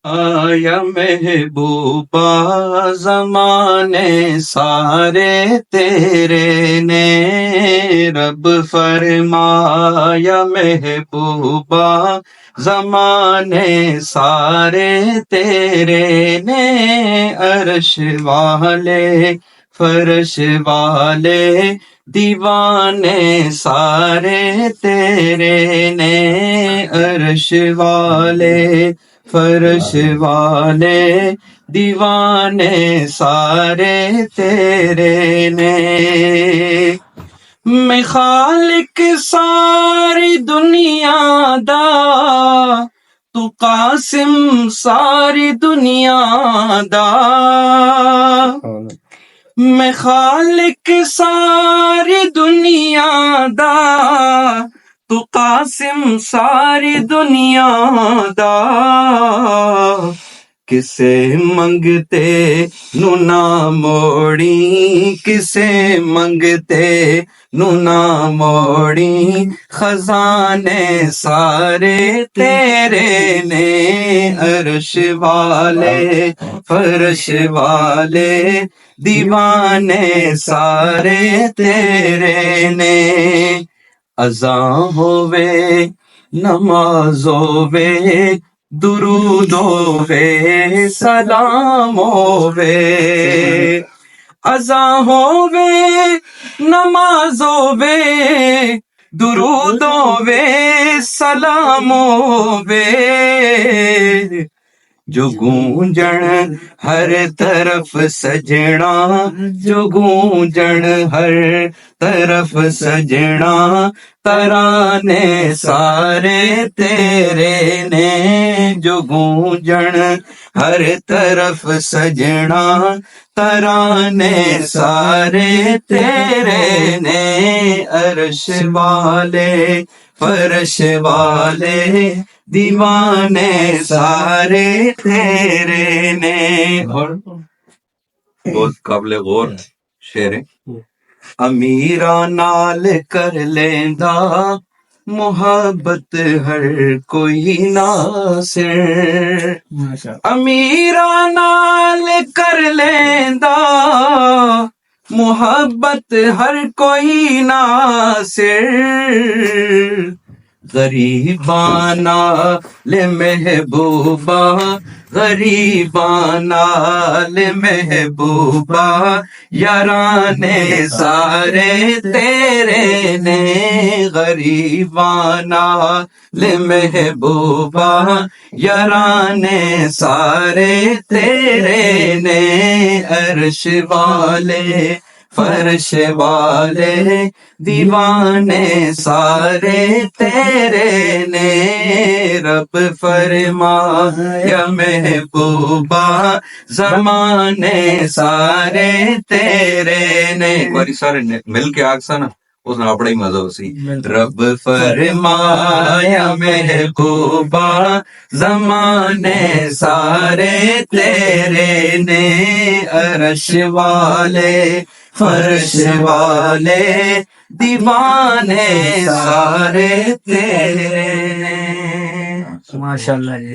آیا محبوبہ زمانے سارے تیرے نے، رب فرمایا محبوبہ زمانے سارے تیرے نے، عرش والے فرش والے دیوانے سارے تیرے نے، عرش والے فرش والے دیوانے سارے تیرے نے۔ میں خالق ساری دنیا دا، تو قاسم ساری دنیا دا، میں خالق ساری دنیا دا، تو قاسم ساری دنیا دا، کسے منگتے نو نہ موڑی، کسے منگتے نو نہ موڑی، خزانے سارے تیرے نے، عرش والے فرش والے دیوانے سارے تیرے نے۔ اذاں ہووے نماز ہووے درود ہووے سلام ہووے، اذاں ہووے نماز ہووے درود ہووے سلام ہووے، جو گونجن ہر طرف سجنا، جو گونجن ہر طرف سجنا، ترانے سارے تیرے نے، جو گونجن ہر طرف سجنا، ترانے سارے تیرے نے، عرش والے فرش والے دیوانے سارے تیرے نے۔ اور بہت قابل غور شعر ہے۔ امیراں نال کر لیندا محبت ہر کوئی ناصر، امیراں نال کر لیندا محبت ہر کوئی ناصر، غریباں نال محبوبہ غریباں نال محبوبہ، یارانے سارے تیرے نے، غریباں نال محبوبہ یارانے سارے تیرے نے، عرش والے فرش والے دیوانے سارے تیرے نے، رب فرمایا محبوبہ زمانے سارے تیرے نے۔ ایک باری سارے مل کے آکسا نا، اس نے اپنا ہی مزہ سی۔ رب فرمایا محبوبہ زمانے سارے تیرے نے، عرش والے فرش والے دیوانے سارے تیرے نے۔ ماشاء اللہ جی۔